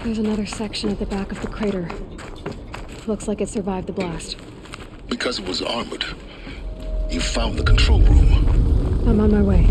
There's another section at the back of the crater. Looks like it survived the blast. Because it was armored. You found the control room. I'm on my way.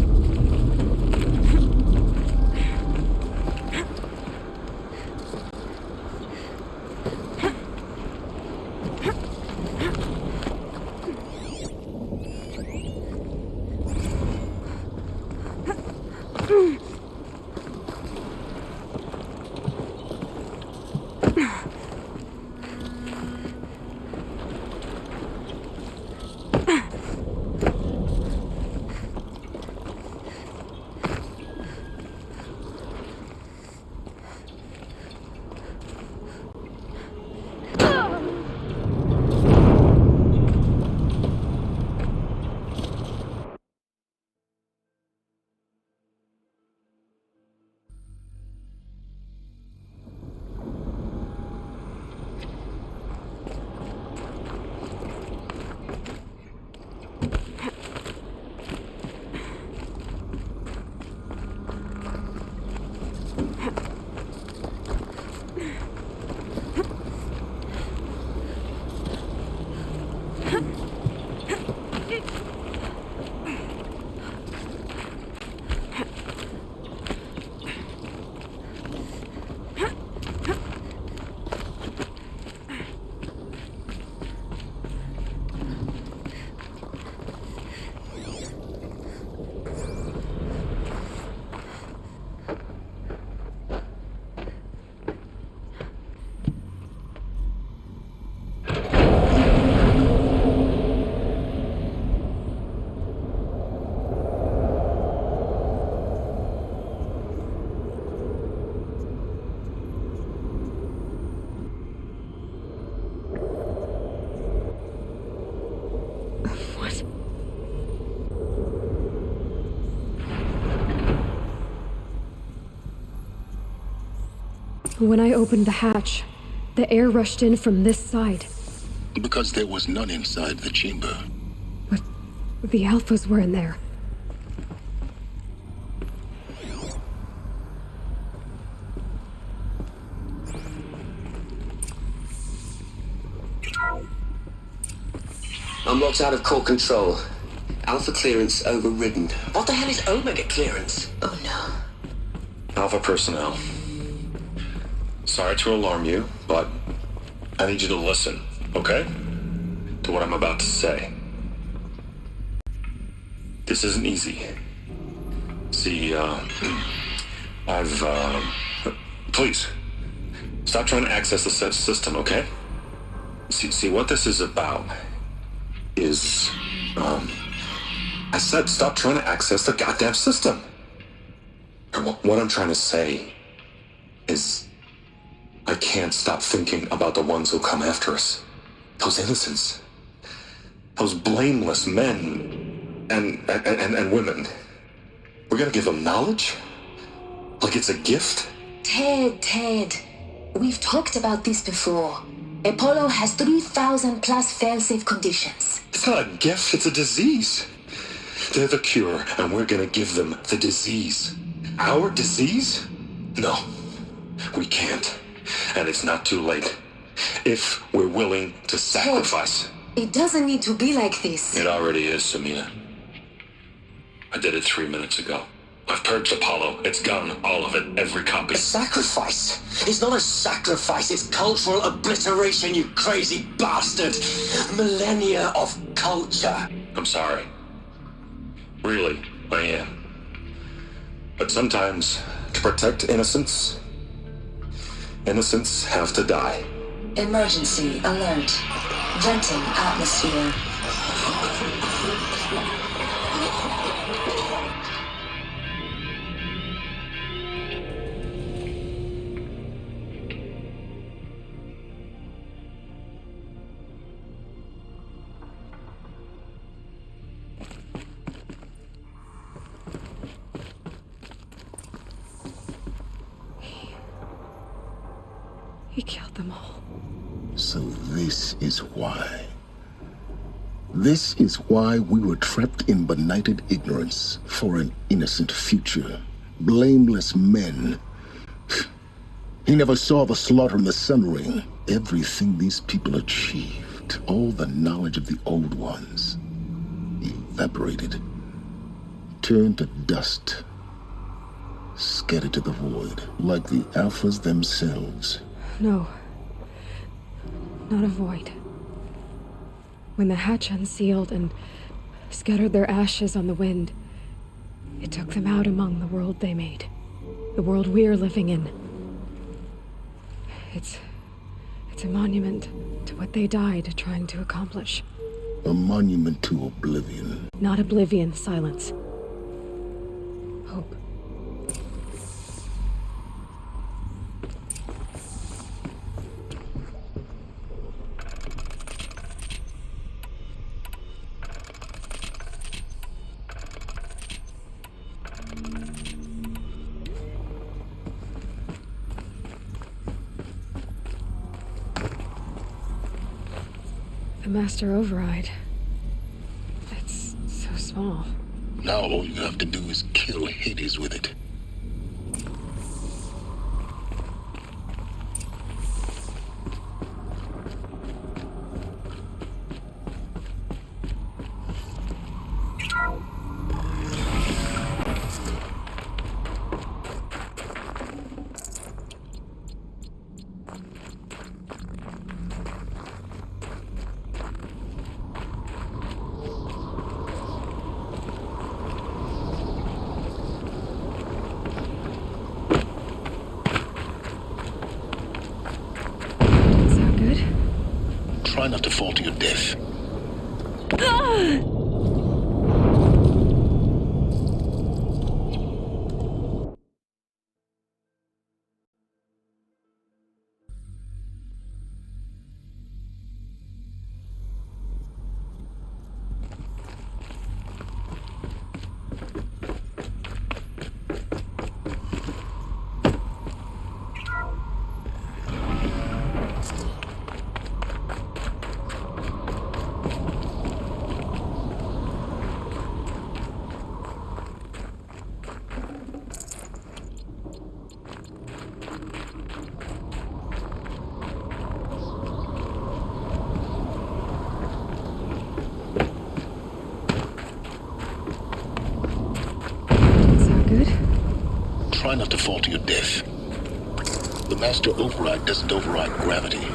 When I opened the hatch, the air rushed in from this side. Because there was none inside the chamber. But the Alphas were in there. Unlocked out of core control. Alpha clearance overridden. What the hell is Omega clearance? Oh no. Alpha personnel. Sorry to alarm you, but I need you to listen, okay? To what I'm about to say. This isn't easy. See, please, stop trying to access the system, okay? See, what this is about is, I said stop trying to access the goddamn system. And what I'm trying to say is, I can't stop thinking about the ones who come after us. Those innocents. Those blameless men and women. We're gonna give them knowledge? Like it's a gift? Ted. We've talked about this before. Apollo has 3,000 plus fail-safe conditions. It's not a gift, it's a disease. They're the cure, and we're gonna give them the disease. Our disease? No, we can't. And it's not too late. If we're willing to sacrifice. It doesn't need to be like this. It already is, Samina. I did it 3 minutes ago. I've purged Apollo. It's gone. All of it. Every copy. A sacrifice? It's not a sacrifice. It's cultural obliteration, you crazy bastard. Millennia of culture. I'm sorry. Really, I am. But sometimes, to protect innocents have to die. Emergency alert. Venting atmosphere. He killed them all. So this is why. This is why we were trapped in benighted ignorance for an innocent future. Blameless men. He never saw the slaughter in the Sun Ring. Everything these people achieved, all the knowledge of the Old Ones, evaporated, turned to dust, scattered to the void, like the Alphas themselves. No. Not a void. When the hatch unsealed and scattered their ashes on the wind, it took them out among the world they made. The world we're living in. It's a monument to what they died trying to accomplish. A monument to oblivion. Not oblivion, Sylens. Hope. The Master Override. It's so small. Now all you have to do is kill Hades with it. Sound good? Try not to fall to your death. Sound good? Try not to fall to your death. The Master Override doesn't override gravity.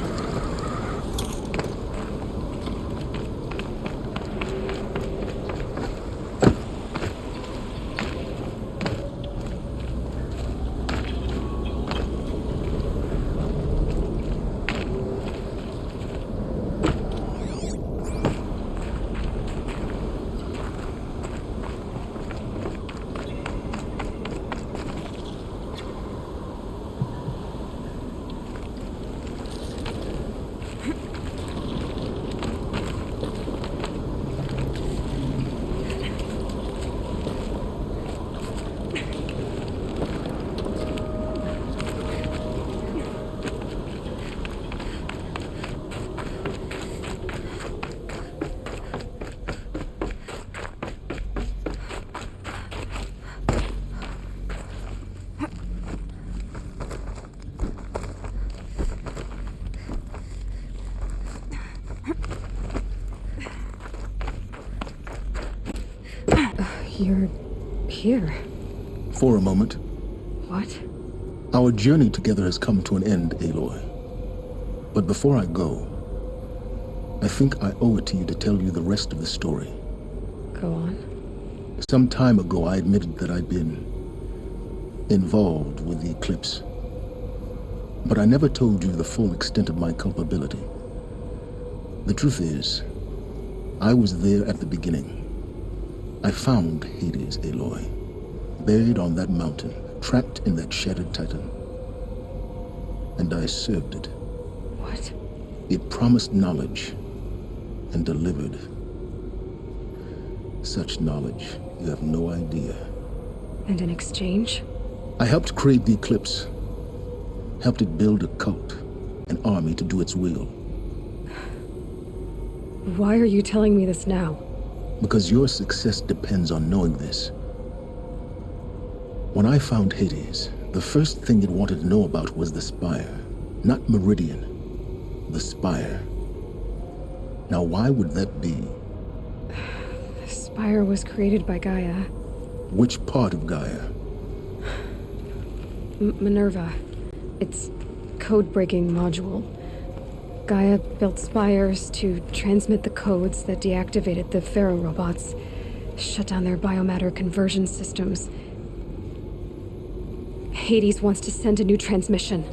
You're here. For a moment, What? our journey together has come to an end, Aloy. But before I go, I think I owe it to you to tell you the rest of the story. Go on. Some time ago, I admitted that I'd been involved with the eclipse. But I never told you the full extent of my culpability. The truth is, I was there at the beginning. I found Hades, Aloy, buried on that mountain, trapped in that shattered titan. And I served it. What? It promised knowledge and delivered. Such knowledge, you have no idea. And in exchange? I helped create the eclipse, helped it build a cult, an army to do its will. Why are you telling me this now? Because your success depends on knowing this. When I found Hades, The first thing it wanted to know about was the Spire. Not Meridian. The Spire. Now, why would that be? The Spire was created by Gaia. Which part of Gaia? Minerva. Its code-breaking module. Gaia built spires to transmit the codes that deactivated the Pharaoh robots, shut down their biomatter conversion systems. Hades wants to send a new transmission.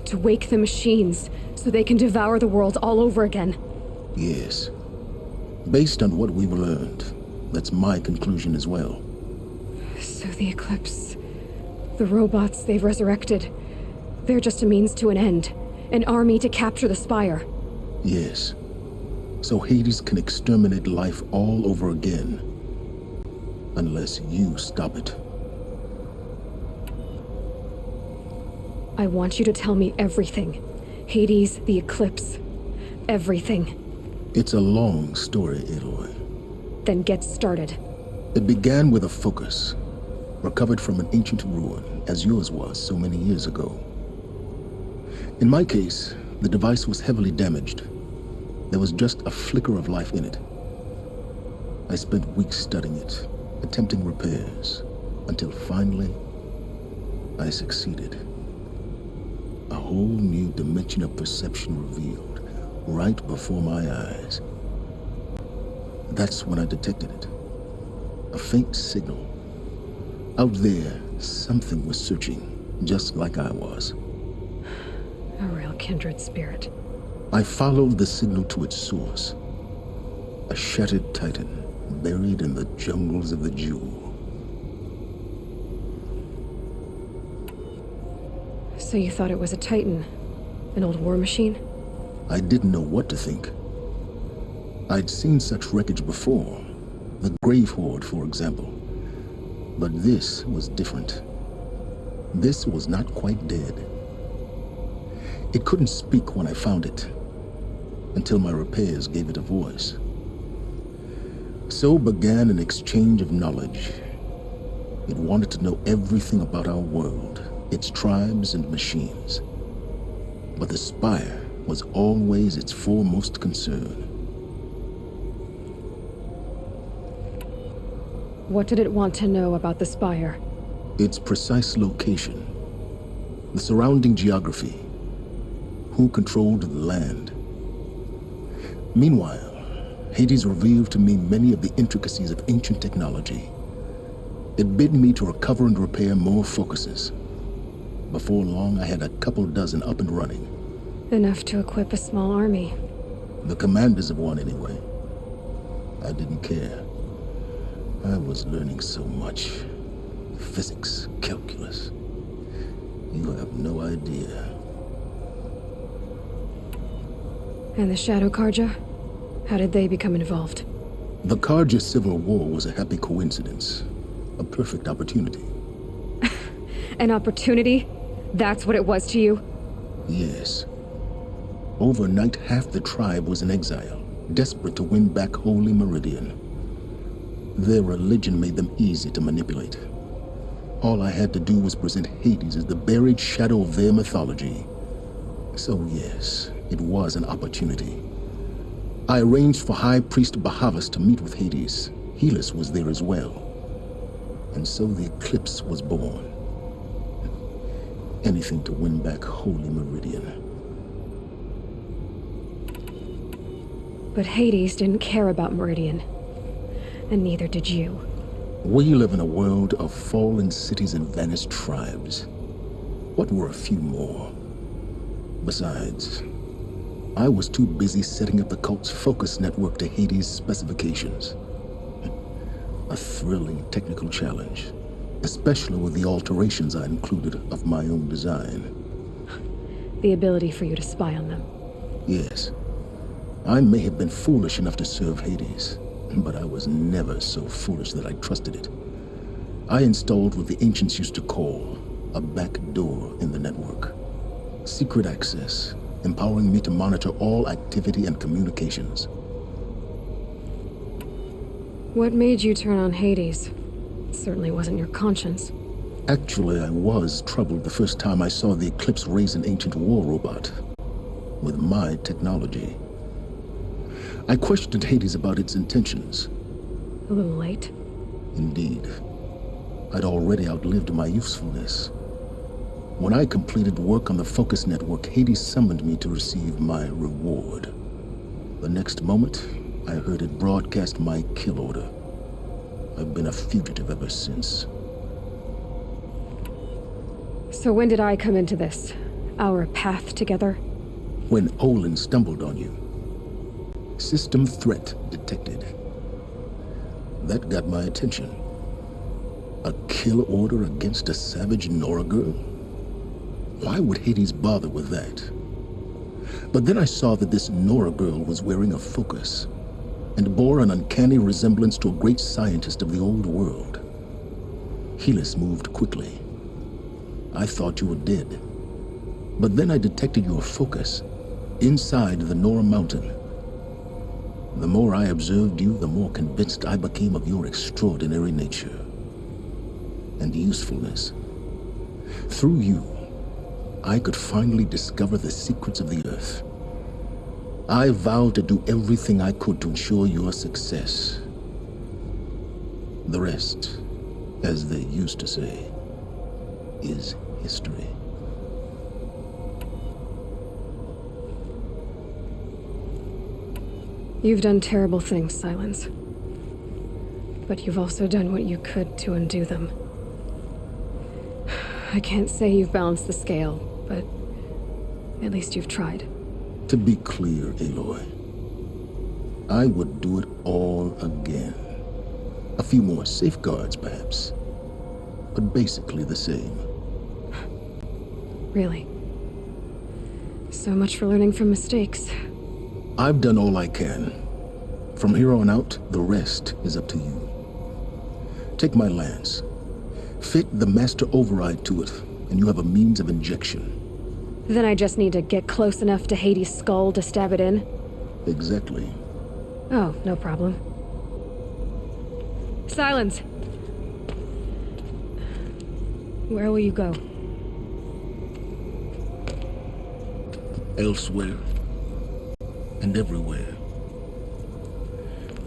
To wake the machines, so they can devour the world all over again. Yes. Based on what we've learned, that's my conclusion as well. So the Eclipse... the robots they've resurrected... they're just a means to an end. An army to capture the Spire. Yes. So Hades can exterminate life all over again. Unless you stop it. I want you to tell me everything. Hades, the Eclipse, everything. It's a long story, Aloy. Then get started. It began with a focus, recovered from an ancient ruin, as yours was so many years ago. In my case, the device was heavily damaged. There was just a flicker of life in it. I spent weeks studying it, attempting repairs, until finally, I succeeded. A whole new dimension of perception revealed, right before my eyes. That's when I detected it. A faint signal. Out there, something was searching, just like I was. A real kindred spirit. I followed the signal to its source. A shattered titan, buried in the jungles of the Jewel. So you thought it was a Titan? An old war machine? I didn't know what to think. I'd seen such wreckage before. The Grave Horde, for example. But this was different. This was not quite dead. It couldn't speak when I found it, until my repairs gave it a voice. So began an exchange of knowledge. It wanted to know everything about our world, its tribes and machines. But the Spire was always its foremost concern. What did it want to know about the Spire? Its precise location, the surrounding geography, who controlled the land. Meanwhile, Hades revealed to me many of the intricacies of ancient technology. It bid me to recover and repair more focuses. Before long, I had a couple dozen up and running. Enough to equip a small army. The commanders of one, anyway. I didn't care. I was learning so much. Physics, calculus. You have no idea. And the Shadow Karja? How did they become involved? The Karja Civil War was a happy coincidence. A perfect opportunity. An opportunity? That's what it was to you? Yes. Overnight, half the tribe was in exile, desperate to win back Holy Meridian. Their religion made them easy to manipulate. All I had to do was present Hades as the buried shadow of their mythology. So yes, it was an opportunity. I arranged for High Priest Bahavas to meet with Hades. Helis was there as well. And so the Eclipse was born. Anything to win back Holy Meridian. But Hades didn't care about Meridian. And neither did you. We live in a world of fallen cities and vanished tribes. What were a few more? Besides, I was too busy setting up the cult's focus network to Hades' specifications. A thrilling technical challenge, especially with the alterations I included of my own design. The ability for you to spy on them. Yes. I may have been foolish enough to serve Hades, but I was never so foolish that I trusted it. I installed what the ancients used to call a back door in the network. Secret access, empowering me to monitor all activity and communications. What made you turn on Hades? It certainly wasn't your conscience. Actually, I was troubled the first time I saw the Eclipse raise an ancient war robot with my technology. I questioned Hades about its intentions. A little late. Indeed. I'd already outlived my usefulness. When I completed work on the Focus Network, Hades summoned me to receive my reward. The next moment, I heard it broadcast my kill order. I've been a fugitive ever since. So when did I come into this? Our path together? When Olin stumbled on you. System threat detected. That got my attention. A kill order against a savage Nora girl? Why would Hades bother with that? But then I saw that this Nora girl was wearing a focus and bore an uncanny resemblance to a great scientist of the old world. Helis moved quickly. I thought you were dead. But then I detected your focus inside the Nora mountain. The more I observed you, the more convinced I became of your extraordinary nature and usefulness. Through you, I could finally discover the secrets of the Earth. I vowed to do everything I could to ensure your success. The rest, as they used to say, is history. You've done terrible things, Sylens. But you've also done what you could to undo them. I can't say you've balanced the scale, but at least you've tried. To be clear, Aloy, I would do it all again. A few more safeguards, perhaps, but basically the same. Really? So much for learning from mistakes. I've done all I can. From here on out, the rest is up to you. Take my lance. Fit the Master Override to it, and you have a means of injection. Then I just need to get close enough to Hades' skull to stab it in? Exactly. Oh, no problem. Sylens! Where will you go? Elsewhere. And everywhere.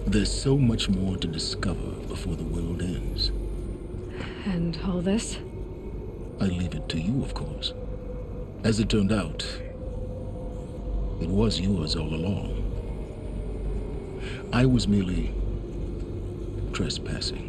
There's so much more to discover before the world ends. And all this? I leave it to you, of course. As it turned out, it was yours all along. I was merely trespassing.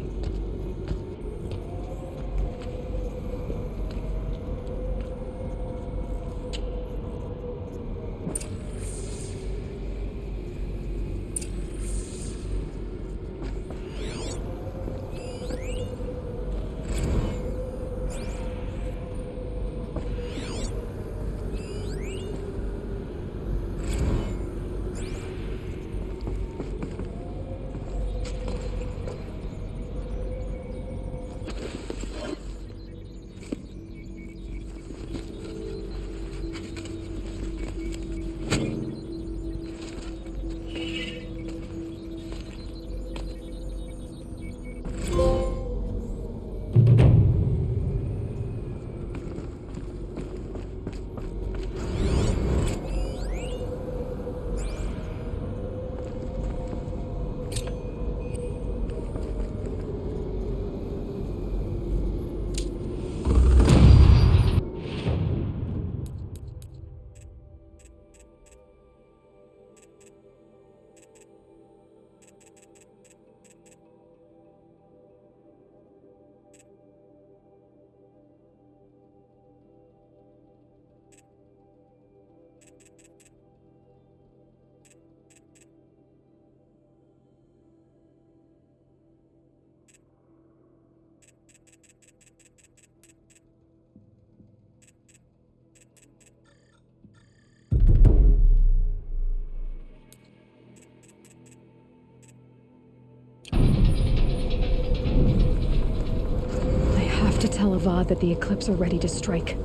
To tell Avad that the Eclipse are ready to strike.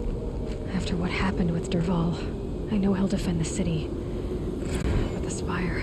After what happened with Dervahl, I know he'll defend the city. But the Spire...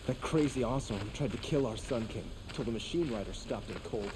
That crazy asshole tried to kill our Sun King till the machine rider stopped him cold.